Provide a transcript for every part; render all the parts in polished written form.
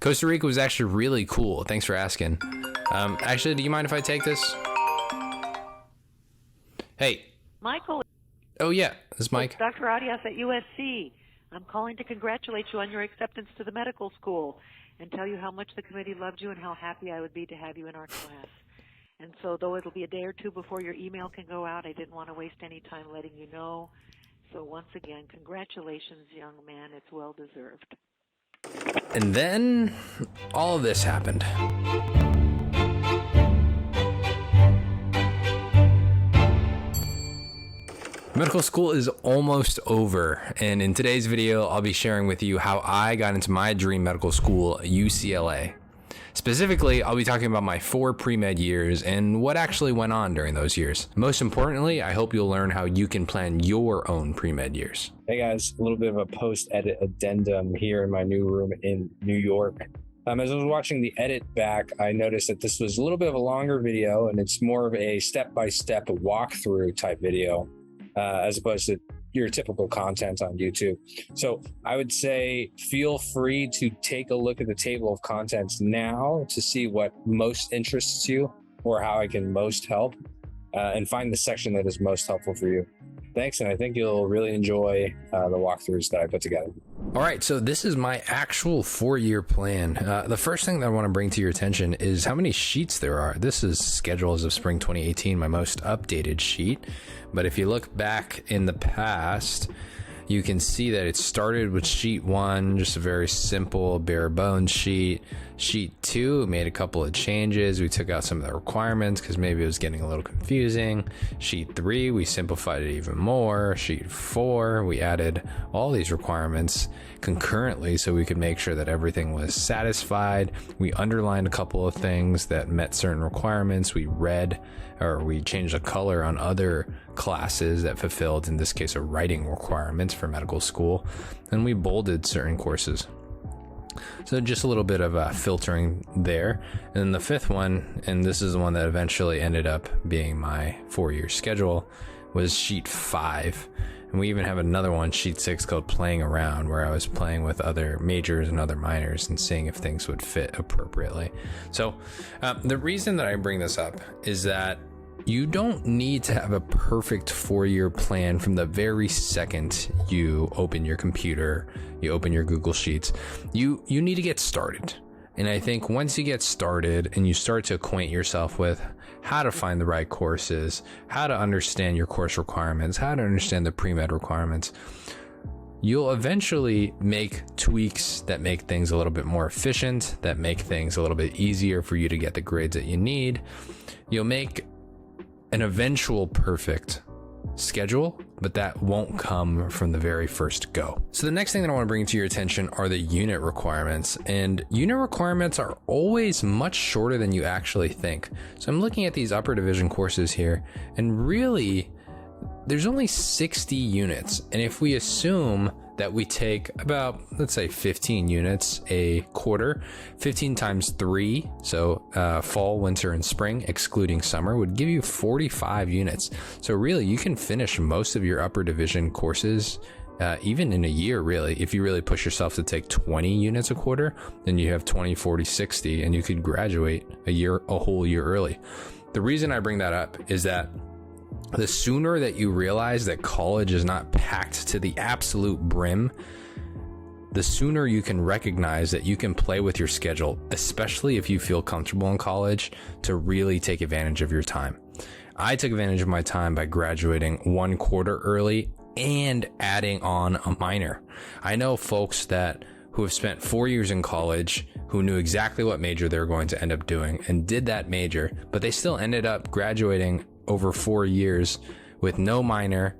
Costa Rica was actually really cool. Thanks for asking. Actually, do you mind if I take this? Hey. Michael. Oh, yeah. This is Mike. Dr. Arias at USC. I'm calling to congratulate you on your acceptance to the medical school and tell you how much the committee loved you and how happy I would be to have you in our class. And so though it'll be a day or two before your email can go out, I didn't want to waste any time letting you know. So once again, congratulations, young man. It's well deserved. And then all of this happened. Medical school is almost over, and in today's video, I'll be sharing with you how I got into my dream medical school, UCLA. Specifically, I'll be talking about my 4 pre-med years and what actually went on during those years. Most importantly, I hope you'll learn how you can plan your own pre-med years. Hey guys, a little bit of a post-edit addendum here in my new room in New York. As I was watching the edit back, I noticed that this was a little bit of a longer video, and it's more of a step-by-step walkthrough type video, as opposed to your typical content on YouTube. So I would say feel free to take a look at the table of contents now to see what most interests you or how I can most help, and find the section that is most helpful for you. Thanks, and I think you'll really enjoy the walkthroughs that I put together. All right, so this is my actual 4-year plan. The first thing that I want to bring to your attention is how many sheets there are. This is schedule as of spring 2018, my most updated sheet. But if you look back in the past, you can see that it started with sheet 1, just a very simple bare bones sheet. Sheet 2 made a couple of changes. We took out some of the requirements because maybe it was getting a little confusing. Sheet 3, we simplified it even more. Sheet 4, we added all these requirements concurrently so we could make sure that everything was satisfied. We underlined a couple of things that met certain requirements. We changed the color on other classes that fulfilled, in this case, a writing requirements for medical school, and we bolded certain courses. So just a little bit of filtering there. And then the 5th one, and this is the one that eventually ended up being my 4-year schedule, was sheet 5. And we even have another one, sheet 6, called Playing Around, where I was playing with other majors and other minors and seeing if things would fit appropriately. So the reason that I bring this up is that you don't need to have a perfect 4-year plan from the very second you open your computer, you open your Google Sheets. You need to get started. And I think once you get started and you start to acquaint yourself with how to find the right courses, how to understand your course requirements, how to understand the pre-med requirements, you'll eventually make tweaks that make things a little bit more efficient, that make things a little bit easier for you to get the grades that you need. You'll make an eventual perfect schedule, but that won't come from the very first go. So the next thing that I want to bring to your attention are the unit requirements, and unit requirements are always much shorter than you actually think. So I'm looking at these upper division courses here, and really there's only 60 units. And if we assume that we take about, let's say, 15 units a quarter, 15 times 3, so fall, winter, and spring, excluding summer, would give you 45 units. So really, you can finish most of your upper division courses even in a year, really. If you really push yourself to take 20 units a quarter, then you have 20, 40, 60, and you could graduate a whole year early. The reason I bring that up is that the sooner that you realize that college is not packed to the absolute brim, the sooner you can recognize that you can play with your schedule, especially if you feel comfortable in college, to really take advantage of your time. I took advantage of my time by graduating 1 quarter early and adding on a minor. I know folks who have spent 4 years in college who knew exactly what major they were going to end up doing and did that major, but they still ended up graduating over 4 years with no minor,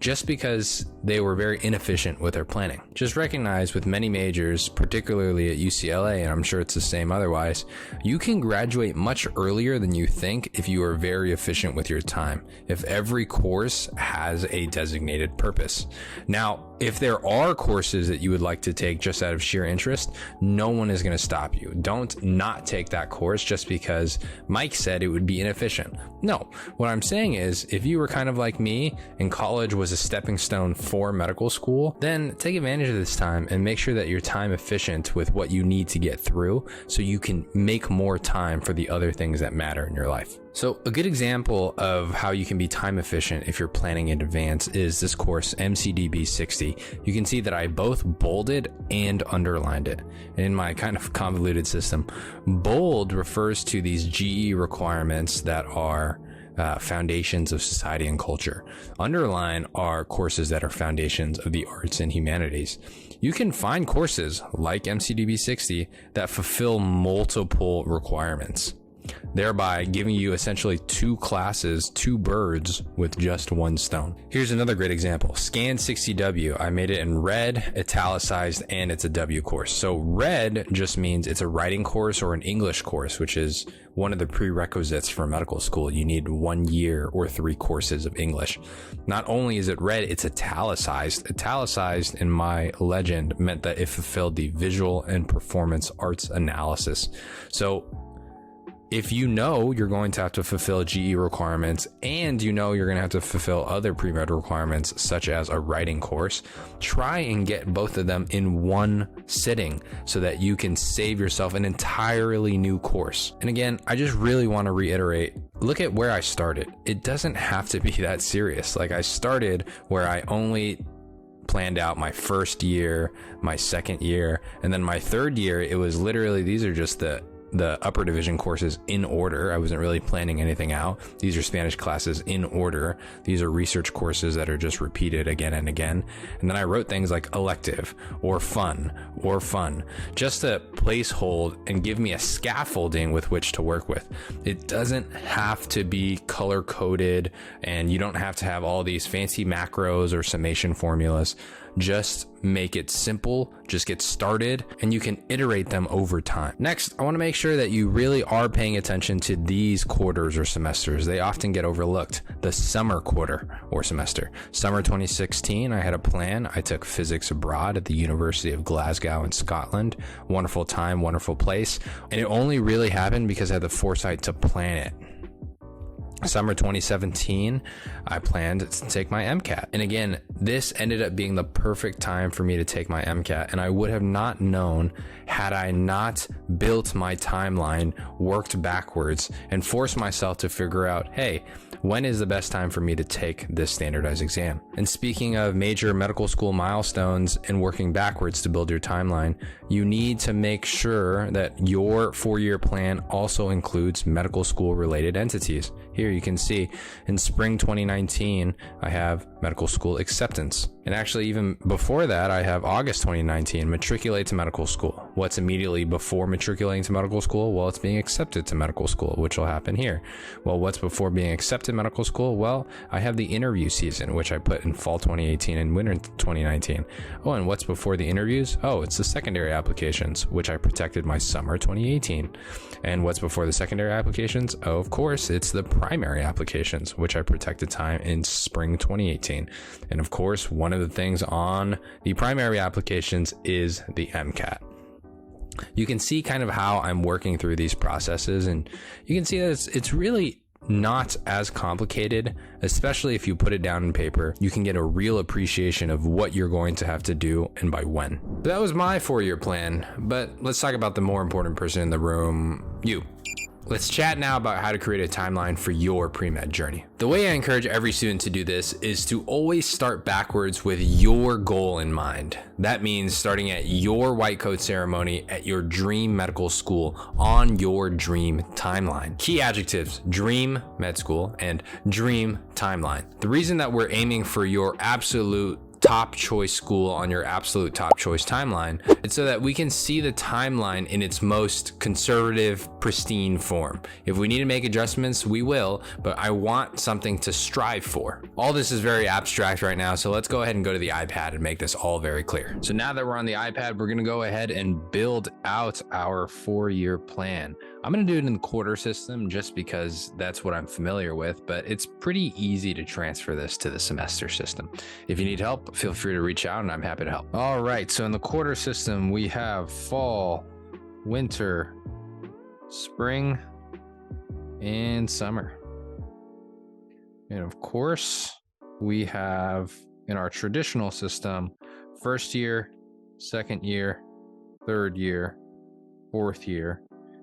just because they were very inefficient with their planning. Just recognize with many majors, particularly at UCLA, and I'm sure it's the same otherwise, you can graduate much earlier than you think if you are very efficient with your time, if every course has a designated purpose. Now, if there are courses that you would like to take just out of sheer interest, no one is going to stop you. Don't not take that course just because Mike said it would be inefficient. No, what I'm saying is, if you were kind of like me and college was a stepping stone for medical school, then take advantage of this time and make sure that you're time efficient with what you need to get through so you can make more time for the other things that matter in your life. So a good example of how you can be time efficient if you're planning in advance is this course, MCDB 60. You can see that I both bolded and underlined it. In my kind of convoluted system, bold refers to these GE requirements that are foundations of society and culture. Underline are courses that are foundations of the arts and humanities. You can find courses like MCDB 60 that fulfill multiple requirements, thereby giving you essentially two classes, two birds with just one stone. Here's another great example. Scan 60W. I made it in red, italicized, and it's a W course. So red just means it's a writing course or an English course, which is one of the prerequisites for medical school. You need 1 year or 3 courses of English. Not only is it red, it's italicized. Italicized in my legend meant that it fulfilled the visual and performance arts analysis. So if you know you're going to have to fulfill GE requirements and you know you're going to have to fulfill other pre-med requirements, such as a writing course, try and get both of them in one sitting so that you can save yourself an entirely new course. And again, I just really want to reiterate, look at where I started. It doesn't have to be that serious. Like, I started where I only planned out my first year, my second year, and then my third year, it was literally, these are just the upper division courses in order. I wasn't really planning anything out. These are Spanish classes in order. These are research courses that are just repeated again and again. And then I wrote things like elective or fun, just to placehold and give me a scaffolding with which to work with. It doesn't have to be color coded, and you don't have to have all these fancy macros or summation formulas. Just make it simple, just get started, and you can iterate them over time. Next, I want to make sure that you really are paying attention to these quarters or semesters. They often get overlooked. The summer quarter or semester. Summer 2016, I had a plan. I took physics abroad at the University of Glasgow in Scotland. Wonderful time, wonderful place. And it only really happened because I had the foresight to plan it. Summer 2017, I planned to take my MCAT. And again, this ended up being the perfect time for me to take my MCAT. And I would have not known had I not built my timeline, worked backwards, and forced myself to figure out, hey, when is the best time for me to take this standardized exam? And speaking of major medical school milestones and working backwards to build your timeline, you need to make sure that your 4-year plan also includes medical school related entities. Here you can see in spring 2019, I have medical school acceptance. And actually even before that, I have August 2019, matriculate to medical school. What's immediately before matriculating to medical school? Well, it's being accepted to medical school, which will happen here. Well, what's before being accepted to medical school? Well, I have the interview season, which I put in fall 2018 and winter 2019. Oh, and what's before the interviews? Oh, it's the secondary applications, which I protected my summer 2018. And what's before the secondary applications? Oh, of course, it's the primary applications, which I protected time in spring 2018. And of course, one of the things on the primary applications is the MCAT. You can see kind of how I'm working through these processes, and you can see that it's really not as complicated, especially if you put it down in paper. You can get a real appreciation of what you're going to have to do and by when. But that was my 4-year plan, but let's talk about the more important person in the room, you. Let's chat now about how to create a timeline for your pre-med journey. The way I encourage every student to do this is to always start backwards with your goal in mind. That means starting at your white coat ceremony at your dream medical school on your dream timeline. Key adjectives: dream med school and dream timeline. The reason that we're aiming for your absolute top choice school on your absolute top choice timeline, it's so that we can see the timeline in its most conservative, pristine form. If we need to make adjustments, we will, but I want something to strive for. All this is very abstract right now, so let's go ahead and go to the iPad and make this all very clear. So now that we're on the iPad, we're gonna go ahead and build out our 4-year plan. I'm going to do it in the quarter system just because that's what I'm familiar with, but it's pretty easy to transfer this to the semester system. If you need help, feel free to reach out and I'm happy to help. All right, so in the quarter system, we have fall, winter, spring, and summer. And of course, we have in our traditional system, first year, second year, third year, fourth year.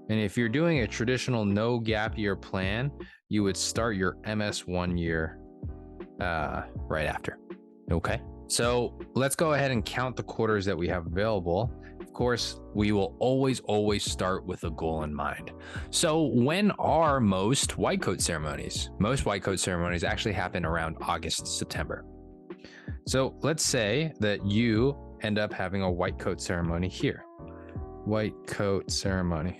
And if you're doing a traditional no gap year plan, you would start your MS 1 year right after. Okay. So let's go ahead and count the quarters that we have available. Of course, we will always start with a goal in mind. So when are most white coat ceremonies? Most white coat ceremonies actually happen around August, September. So let's say that you end up having a white coat ceremony here. White coat ceremony.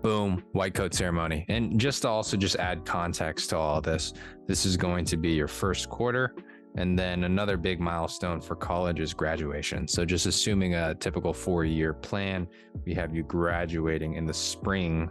Boom, white coat ceremony. And just to also just add context to all this, this is going to be your first quarter. And then another big milestone for college is graduation. So just assuming a typical 4-year plan, we have you graduating in the spring,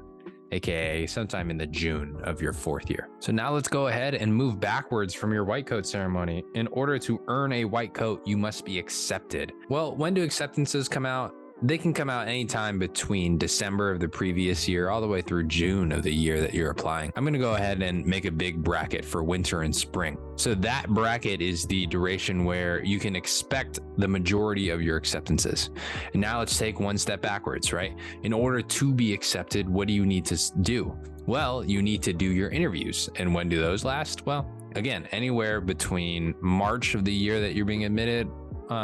aka sometime in the June of your 4th year. So now let's go ahead and move backwards from your white coat ceremony. In order to earn a white coat, you must be accepted. Well, when do acceptances come out? They can come out anytime between December of the previous year all the way through June of the year that you're applying. I'm going to go ahead and make a big bracket for winter and spring. So that bracket is the duration where you can expect the majority of your acceptances. And now let's take one step backwards, right? In order to be accepted, what do you need to do? Well, you need to do your interviews. And when do those last? Well, again, anywhere between March of the year that you're being admitted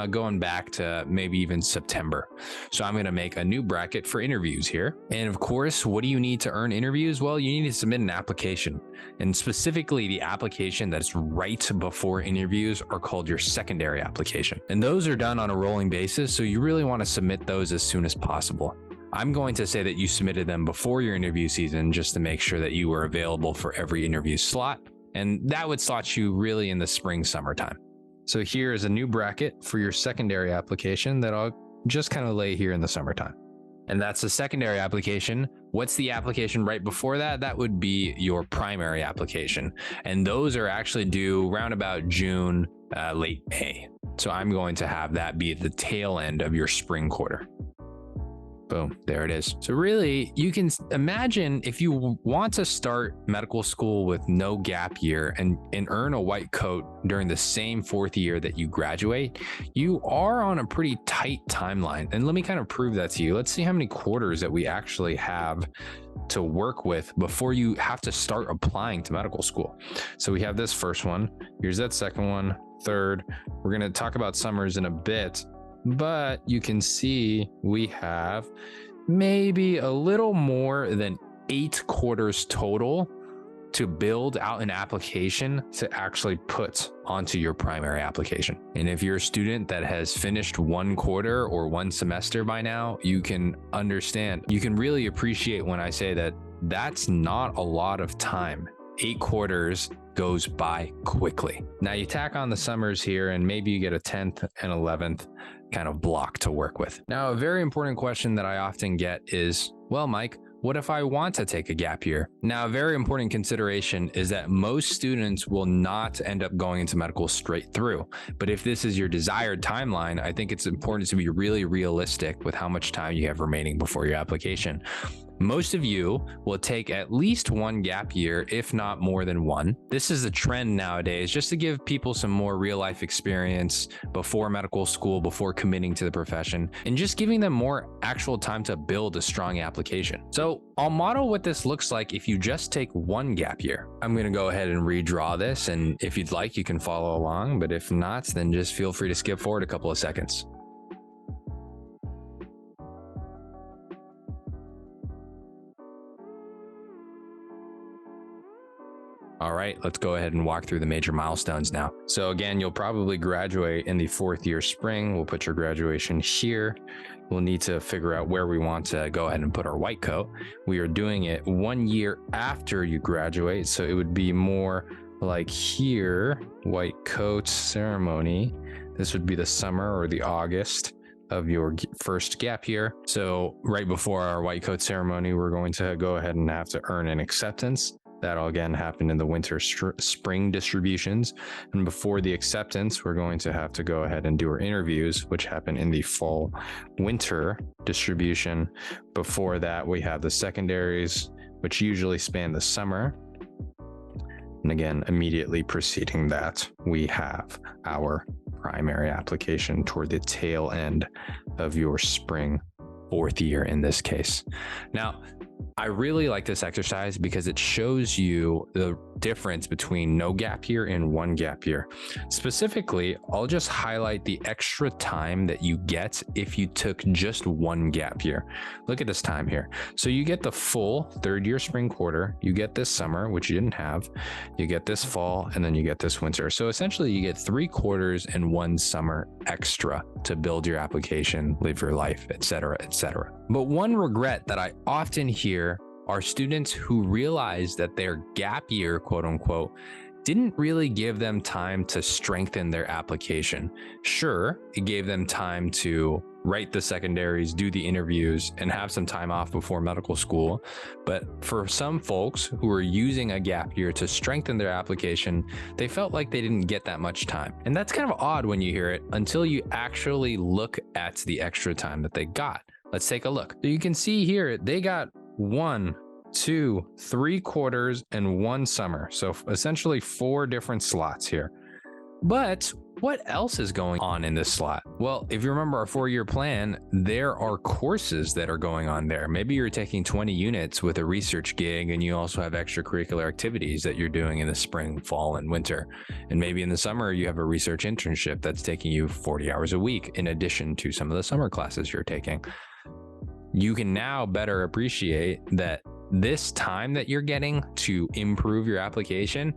going back to maybe even September. So I'm going to make a new bracket for interviews here. And of course, what do you need to earn interviews? Well, you need to submit an application, and specifically the application that's right before interviews are called your secondary application. And those are done on a rolling basis. So you really want to submit those as soon as possible. I'm going to say that you submitted them before your interview season just to make sure that you were available for every interview slot. And that would slot you really in the spring, summertime. So here is a new bracket for your secondary application that I'll just kind of lay here in the summertime. And that's the secondary application. What's the application right before that? That would be your primary application. And those are actually due around about June, late May. So I'm going to have that be at the tail end of your spring quarter. Boom, there it is. So really, you can imagine if you want to start medical school with no gap year and earn a white coat during the same 4th year that you graduate, you are on a pretty tight timeline. And let me kind of prove that to you. Let's see how many quarters that we actually have to work with before you have to start applying to medical school. So we have this first one. Here's that second one, third. We're going to talk about summers in a bit. But you can see we have maybe a little more than 8 quarters total to build out an application to actually put onto your primary application. And if you're a student that has finished 1 quarter or 1 semester by now, you can understand, you can really appreciate when I say that that's not a lot of time. 8 quarters goes by quickly. Now you tack on the summers here and maybe you get a 10th and 11th kind of block to work with. Now, a very important question that I often get is, well, Mike, what if I want to take a gap year? Now, a very important consideration is that most students will not end up going into medical straight through. But if this is your desired timeline, I think it's important to be really realistic with how much time you have remaining before your application. Most of you will take at least 1 gap year, if not more than 1. This is a trend nowadays, just to give people some more real life experience before medical school, before committing to the profession, and just giving them more actual time to build a strong application. So I'll model what this looks like if you just take 1 gap year. I'm going to go ahead and redraw this, and if you'd like, you can follow along, but if not, then just feel free to skip forward a couple of seconds. All right, let's go ahead and walk through the major milestones now. So again, you'll probably graduate in the 4th year spring. We'll put your graduation here. We'll need to figure out where we want to go ahead and put our white coat. We are doing it 1 year after you graduate. So it would be more like here, white coat ceremony. This would be the summer or the August of your first gap year. So right before our white coat ceremony, we're going to go ahead and have to earn an acceptance. That'll again happen in the winter spring distributions. And before the acceptance, we're going to have to go ahead and do our interviews, which happen in the fall winter distribution. Before that, we have the secondaries, which usually span the summer. And again, immediately preceding that, we have our primary application toward the tail end of your spring 4th year in this case. Now, I really like this exercise because it shows you the difference between no gap year and 1 gap year. Specifically, I'll just highlight the extra time that you get if you took just 1 gap year. Look at this time here. So you get the full 3rd year spring quarter, you get this summer, which you didn't have, you get this fall, and then you get this winter. So essentially you get 3 quarters and 1 summer extra to build your application, live your life, etc., etc. But one regret that I often hear are students who realize that their gap year, quote unquote, didn't really give them time to strengthen their application. Sure, it gave them time to write the secondaries, do the interviews, and have some time off before medical school. But for some folks who are using a gap year to strengthen their application, they felt like they didn't get that much time. And that's kind of odd when you hear it until you actually look at the extra time that they got. Let's take a look. So you can see here, they got 1, 2, 3 quarters and 1 summer. So essentially 4 different slots here. But what else is going on in this slot? Well, if you remember our 4-year plan, there are courses that are going on there. Maybe you're taking 20 units with a research gig, and you also have extracurricular activities that you're doing in the spring, fall, and winter. And maybe in the summer, you have a research internship that's taking you 40 hours a week in addition to some of the summer classes you're taking. You can now better appreciate that this time that you're getting to improve your application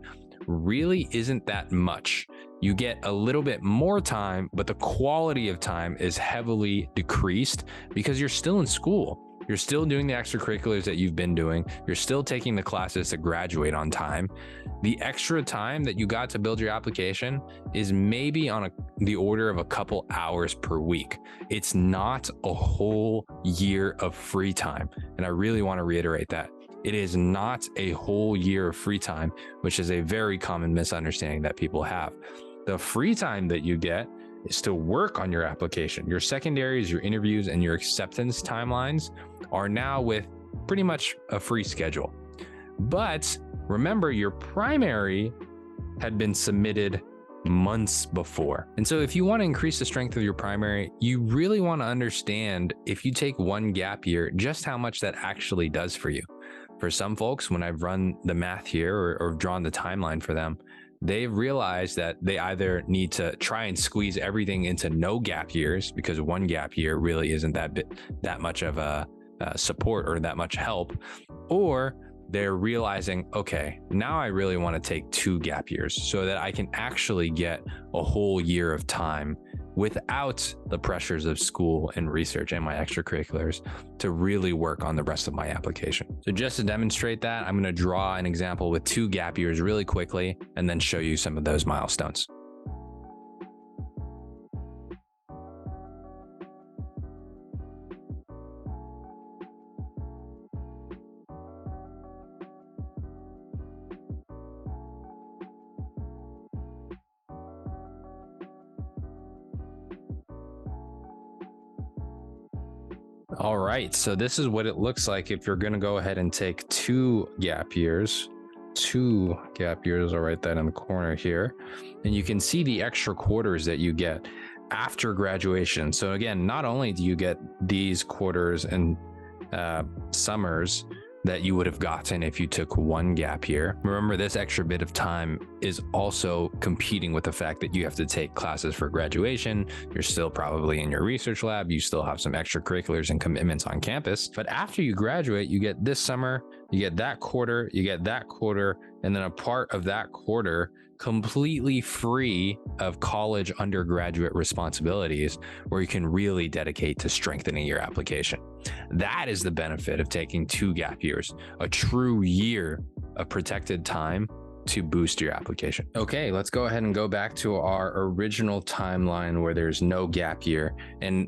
really isn't that much. You get a little bit more time, but the quality of time is heavily decreased because you're still in school. You're still doing the extracurriculars that you've been doing. You're still taking the classes to graduate on time. The extra time that you got to build your application is maybe on the order of a couple hours per week. It's not a whole year of free time. And I really want to reiterate that. It is not a whole year of free time, which is a very common misunderstanding that people have. The free time that you get is to work on your application. Your secondaries, your interviews, and your acceptance timelines are now with pretty much a free schedule. But remember, your primary had been submitted months before. And so if you want to increase the strength of your primary, you really want to understand, if you take 1 gap year, just how much that actually does for you. For some folks, when I've run the math here or drawn the timeline for them, they've realized that they either need to try and squeeze everything into no gap years, because 1 gap year really isn't that much of a support or that much help, or they're realizing, okay, now I really want to take 2 gap years so that I can actually get a whole year of time without the pressures of school and research and my extracurriculars to really work on the rest of my application. So just to demonstrate that, I'm going to draw an example with 2 gap years really quickly and then show you some of those milestones. All right, so this is what it looks like if you're going to go ahead and take 2 gap years. 2 gap years, I'll write that in the corner here. And you can see the extra quarters that you get after graduation. So again, not only do you get these quarters and summers that you would have gotten if you took 1 gap year. Remember, this extra bit of time is also competing with the fact that you have to take classes for graduation. You're still probably in your research lab. You still have some extracurriculars and commitments on campus. But after you graduate, you get this summer, you get that quarter, you get that quarter, and then a part of that quarter completely free of college undergraduate responsibilities, where you can really dedicate to strengthening your application. That is the benefit of taking 2 gap years, a true year of protected time to boost your application. Okay, let's go ahead and go back to our original timeline where there's no gap year and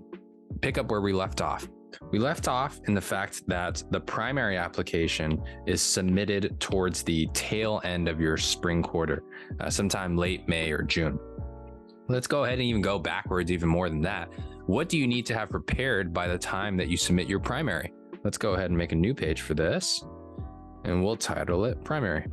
pick up where we left off. We left off in the fact that the primary application is submitted towards the tail end of your spring quarter, sometime late May or June. Let's go ahead and even go backwards even more than that. What do you need to have prepared by the time that you submit your primary? Let's go ahead and make a new page for this, and we'll title it Primary.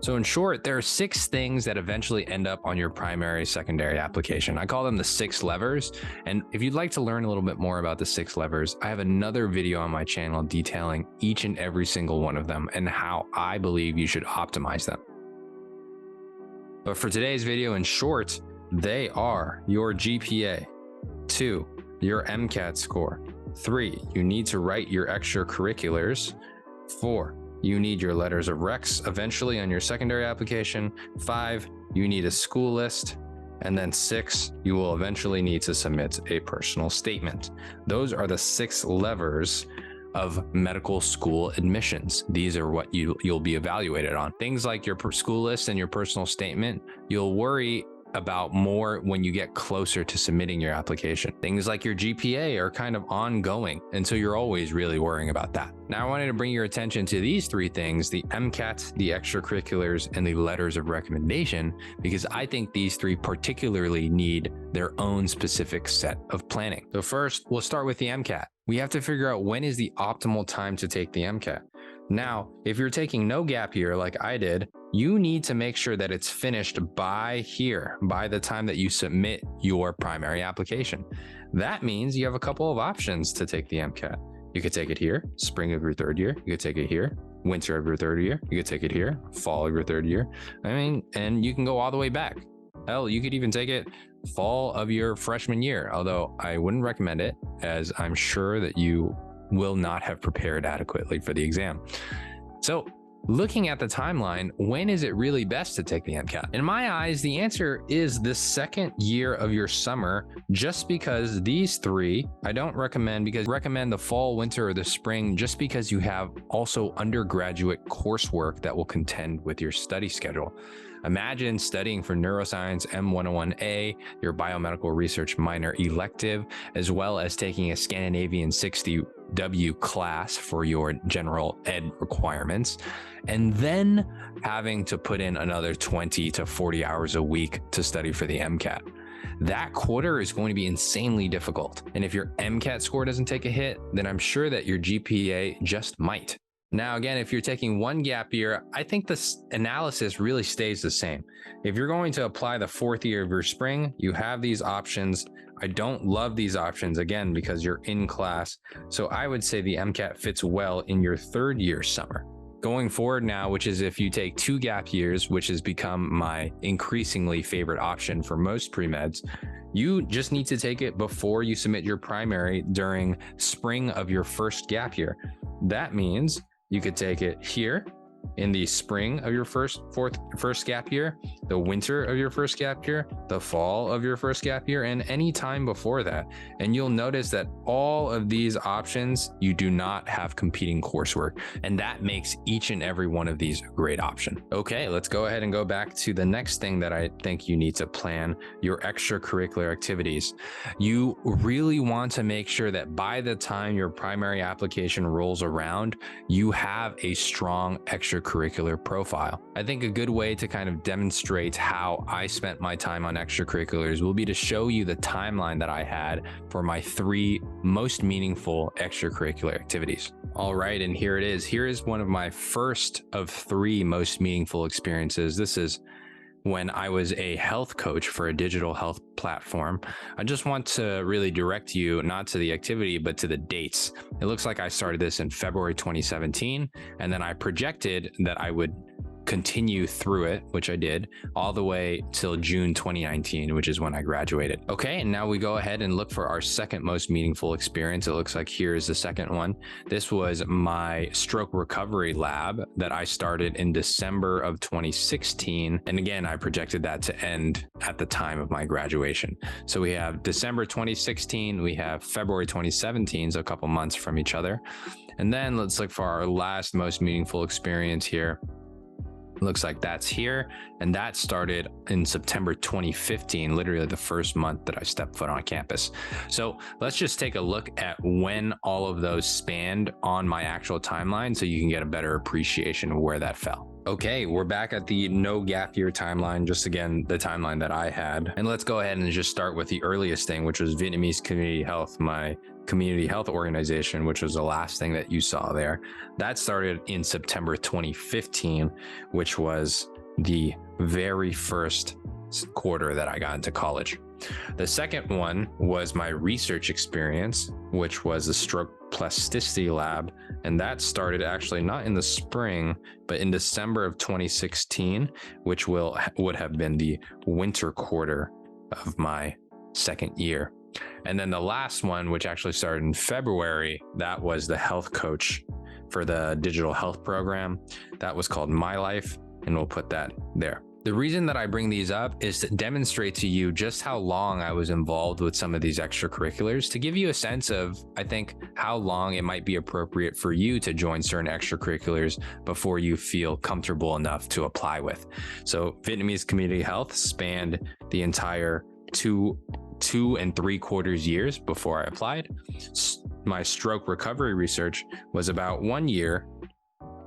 So in short, there are 6 things that eventually end up on your primary secondary application. I call them the 6 levers. And if you'd like to learn a little bit more about the 6 levers, I have another video on my channel detailing each and every single one of them and how I believe you should optimize them. But for today's video, in short, they are your GPA, 2, your MCAT score, 3, you need to write your extracurriculars, 4, you need your letters of recs eventually on your secondary application, 5, you need a school list, and then 6, you will eventually need to submit a personal statement. Those are the 6 levers of medical school admissions. These are what you'll be evaluated on. Things like your school list and your personal statement, you'll worry about more when you get closer to submitting your application. Things like your GPA are kind of ongoing, and so you're always really worrying about that. Now, I wanted to bring your attention to these 3 things, the MCAT, the extracurriculars, and the letters of recommendation, because I think these 3 particularly need their own specific set of planning. So first, we'll start with the MCAT. We have to figure out when is the optimal time to take the MCAT. Now, if you're taking no gap year like I did, you need to make sure that it's finished by the time that you submit your primary application. That means you have a couple of options to take the MCAT. You could take it here, spring of your 3rd year. You could take it here, winter of your 3rd year. You could take it here, fall of your 3rd year. And you can go all the way back. Hell, you could even take it fall of your freshman year, although I wouldn't recommend it, as I'm sure that you will not have prepared adequately for the exam. So looking at the timeline, when is it really best to take the MCAT? In my eyes, the answer is the 2nd year of your summer, just because these 3, I don't recommend, because I recommend the fall, winter, or the spring, just because you have also undergraduate coursework that will contend with your study schedule. Imagine studying for neuroscience M101A, your biomedical research minor elective, as well as taking a Scandinavian 60W class for your general ed requirements, and then having to put in another 20 to 40 hours a week to study for the MCAT. That quarter is going to be insanely difficult. And if your MCAT score doesn't take a hit, then I'm sure that your GPA just might. Now, again, if you're taking 1 gap year, I think this analysis really stays the same. If you're going to apply the 4th year of your spring, you have these options. I don't love these options, again, because you're in class. So I would say the MCAT fits well in your 3rd year summer. Going forward now, which is if you take 2 gap years, which has become my increasingly favorite option for most pre-meds, you just need to take it before you submit your primary during spring of your 1st gap year. That means you could take it here in the spring of your first gap year, the winter of your 1st gap year, the fall of your 1st gap year, and any time before that. And you'll notice that all of these options, you do not have competing coursework, and that makes each and every one of these a great option. Okay, let's go ahead and go back to the next thing that I think you need to plan, your extracurricular activities. You really want to make sure that by the time your primary application rolls around, you have a strong extracurricular profile. I think a good way to kind of demonstrate how I spent my time on extracurriculars will be to show you the timeline that I had for my 3 most meaningful extracurricular activities. All right, and here it is. Here is one of my first of 3 most meaningful experiences. This is when I was a health coach for a digital health platform. I just want to really direct you not to the activity, but to the dates. It looks like I started this in February 2017, and then I projected that I would continue through it, which I did, all the way till June 2019, which is when I graduated. Okay, and now we go ahead and look for our second most meaningful experience. It looks like here is the second one. This was my stroke recovery lab that I started in December of 2016. And again, I projected that to end at the time of my graduation. So we have December 2016, we have February 2017, so a couple months from each other. And then let's look for our last most meaningful experience here. Looks like that's here, and that started in September 2015, literally the first month that I stepped foot on campus. So let's just take a look at when all of those spanned on my actual timeline so you can get a better appreciation of where that fell. Okay, we're back at the no gap year timeline, just again, the timeline that I had. And let's go ahead and just start with the earliest thing, which was Vietnamese community health, my community health organization, which was the last thing that you saw there, that started in September 2015, which was the very first quarter that I got into college. The second one was my research experience, which was the stroke plasticity lab. And that started actually not in the spring, but in December of 2016, which would have been the winter quarter of my second year. And then the last one, which actually started in February, that was the health coach for the digital health program. That was called My Life, and we'll put that there. The reason that I bring these up is to demonstrate to you just how long I was involved with some of these extracurriculars, to give you a sense of, I think, how long it might be appropriate for you to join certain extracurriculars before you feel comfortable enough to apply with. So Vietnamese community health spanned the entire two and 3/4 years before I applied. My stroke recovery research was about 1 year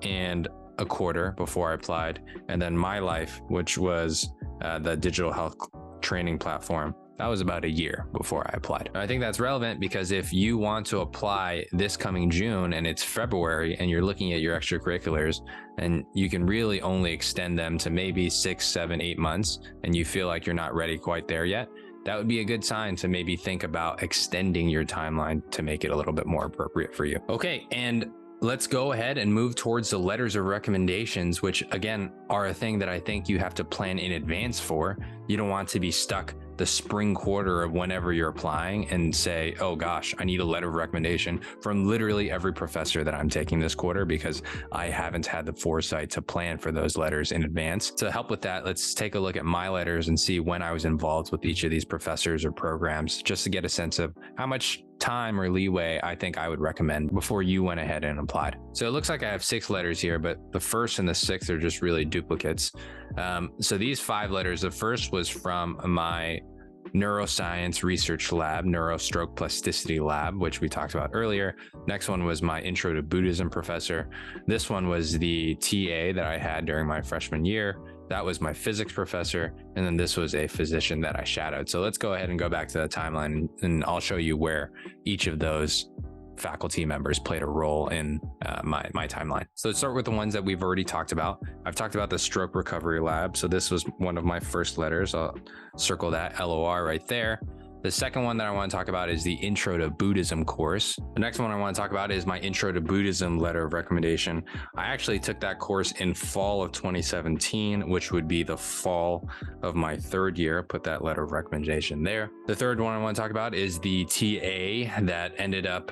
and a quarter before I applied. And then My Life, which was the digital health training platform, that was about a year before I applied. I think that's relevant because if you want to apply this coming June and it's February and you're looking at your extracurriculars and you can really only extend them to maybe 6, 7, 8 months and you feel like you're not ready quite there yet, that would be a good sign to maybe think about extending your timeline to make it a little bit more appropriate for you. Okay, and let's go ahead and move towards the letters of recommendations, which again are a thing that I think you have to plan in advance for. You don't want to be stuck the spring quarter of whenever you're applying and say, oh gosh, I need a letter of recommendation from literally every professor that I'm taking this quarter because I haven't had the foresight to plan for those letters in advance. To help with that, let's take a look at my letters and see when I was involved with each of these professors or programs, just to get a sense of how much time or leeway I think I would recommend before you went ahead and applied. So it looks like I have 6 letters here, but the first and the 6th are just really duplicates. So these 5 letters, the first was from my neuroscience research lab, neurostroke plasticity lab, which we talked about earlier. Next one was my intro to Buddhism professor. This one was the TA that I had during my freshman year. That was my physics professor. And then this was a physician that I shadowed. So let's go ahead and go back to the timeline and I'll show you where each of those faculty members played a role in my timeline. So let's start with the ones that we've already talked about. I've talked about the stroke recovery lab. So this was one of my first letters. I'll circle that LOR right there. The second one that I want to talk about is the Intro to Buddhism course. The next one I want to talk about is my Intro to Buddhism letter of recommendation. I actually took that course in fall of 2017, which would be the fall of my 3rd year. Put that letter of recommendation there. The third one I want to talk about is the TA that ended up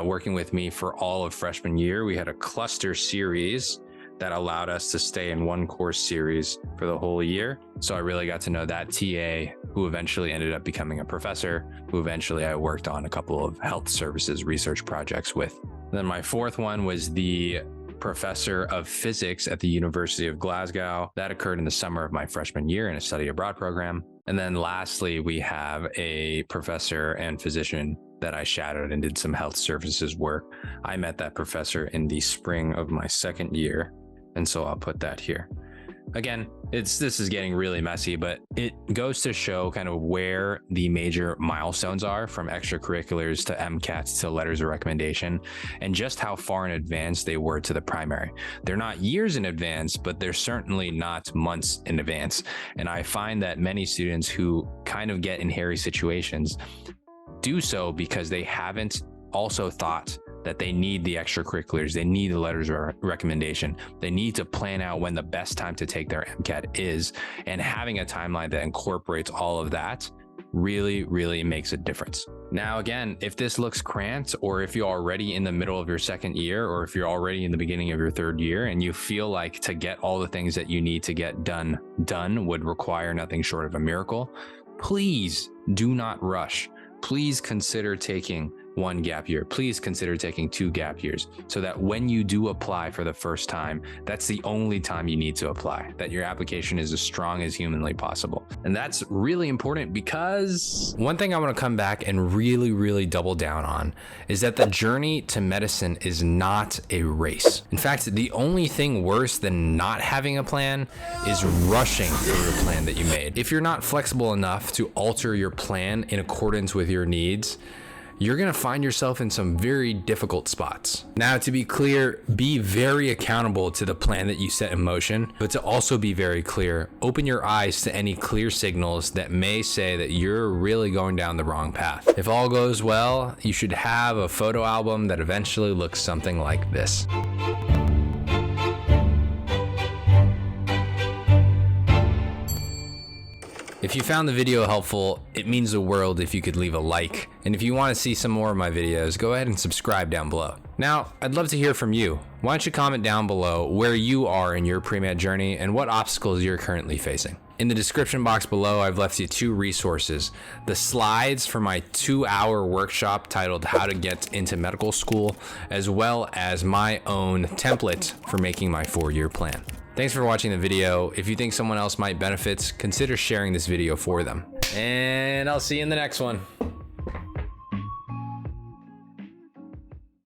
working with me for all of freshman year. We had a cluster series that allowed us to stay in one course series for the whole year. So I really got to know that TA, who eventually ended up becoming a professor, who eventually I worked on a couple of health services research projects with. Then my 4th one was the professor of physics at the University of Glasgow. That occurred in the summer of my freshman year in a study abroad program. And then lastly, we have a professor and physician that I shadowed and did some health services work. I met that professor in the spring of my 2nd year. And so I'll put that here. Again, this is getting really messy, but it goes to show kind of where the major milestones are from extracurriculars to MCATs to letters of recommendation and just how far in advance they were to the primary. They're not years in advance, but they're certainly not months in advance. And I find that many students who kind of get in hairy situations do so because they haven't also thought that they need the extracurriculars, they need the letters of recommendation, they need to plan out when the best time to take their MCAT is, and having a timeline that incorporates all of that really makes a difference. Now, again, if this looks cramped, or if you're already in the middle of your 2nd year, or if you're already in the beginning of your 3rd year and you feel like to get all the things that you need to get done would require nothing short of a miracle, please do not rush. Please consider taking 1 gap year. Please consider taking 2 gap years so that when you do apply for the first time, that's the only time you need to apply, that your application is as strong as humanly possible. And that's really important because one thing I want to come back and really double down on is that the journey to medicine is not a race. In fact, the only thing worse than not having a plan is rushing through your plan that you made. If you're not flexible enough to alter your plan in accordance with your needs, you're going to find yourself in some very difficult spots. Now, to be clear, be very accountable to the plan that you set in motion, but to also be very clear, open your eyes to any clear signals that may say that you're really going down the wrong path. If all goes well, you should have a photo album that eventually looks something like this. If you found the video helpful, it means the world if you could leave a like. And if you want to see some more of my videos, go ahead and subscribe down below. Now, I'd love to hear from you. Why don't you comment down below where you are in your pre-med journey and what obstacles you're currently facing. In the description box below, I've left you 2 resources. The slides for my 2-hour workshop titled How to Get into Medical School, as well as my own template for making my 4-year plan. Thanks for watching the video. If you think someone else might benefit, consider sharing this video for them. And I'll see you in the next one.